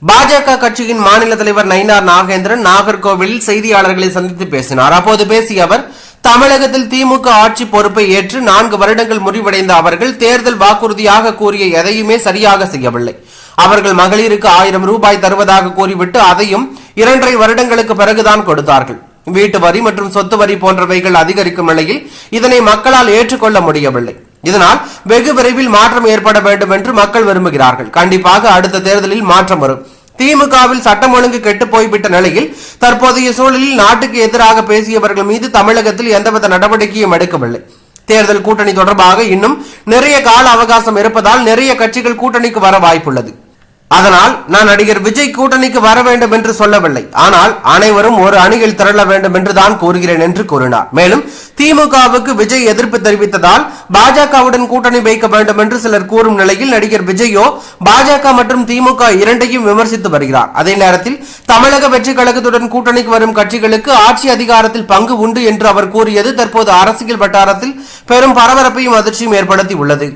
பாஜக கட்சியின் மாநில தலைவர் நயினார் நாகேந்திரன் நாகர்கோவிலில் செய்தியாளர்களை சந்தித்து பேசினார். அப்போது பேசிய அவர், தமிழகத்தில் திமுக ஆட்சி பொறுப்பை ஏற்று 4 வருடங்கள் முடிவடைந்த அவர்கள் தேர்தல் வாக்குறுதியாக கூறிய எதையுமே சரியாக செய்யவில்லை. அவர்கள் மகளிருக்கு 1000 ரூபாய் தருவதாக கூறிவிட்டு அதையும் 2.5 வருடங்களுக்கு பிறகுதான் கொடுத்தார்கள். வீட்டு வரி மற்றும் சொத்து வரி போன்றவைகள் அதிகரிக்கும் நிலையில் இதனை மக்களால் ஏற்றுக்கொள்ள முடியவில்லை. இதனால் வெகு விரைவில் மாற்றம் ஏற்பட வேண்டும் என்று மக்கள் விரும்புகிறார்கள். கண்டிப்பாக அடுத்த தேர்தலில் மாற்றம் வரும். திமுகவில் சட்டம் ஒழுங்கு கெட்டு போய்விட்ட நிலையில் தற்போதைய சூழலில் நாட்டுக்கு எதிராக பேசியவர்கள் மீது தமிழகத்தில் எந்தவித நடவடிக்கையும் எடுக்கவில்லை. தேர்தல் கூட்டணி தொடர்பாக இன்னும் நிறைய கால அவகாசம் இருப்பதால் நிறைய கட்சிகள் கூட்டணிக்கு வர வாய்ப்புள்ளது. அதனால் நான் நடிகர் விஜய் கூட்டணிக்கு வர வேண்டும் என்று சொல்லவில்லை, ஆனால் அனைவரும் ஒரு அணியில் திரள வேண்டும் என்றுதான் கூறுகிறேன் என்று கூறினார். மேலும் திமுகவுக்கு விஜய் எதிர்ப்பு தெரிவித்ததால் பாஜகவுடன் கூட்டணி வைக்க வேண்டும் என்று சிலர் கூறும் நிலையில் நடிகர் விஜயோ பாஜக மற்றும் திமுக இரண்டையும் விமர்சித்து வருகிறார். அதே நேரத்தில் தமிழக வெற்றி கழகத்துடன் கூட்டணிக்கு வரும் கட்சிகளுக்கு ஆட்சி அதிகாரத்தில் பங்கு உண்டு என்று அவர் கூறியது தற்போது அரசியல் வட்டாரத்தில் பெரும் பரபரப்பையும் அதிர்ச்சியும் ஏற்படுத்தி உள்ளது.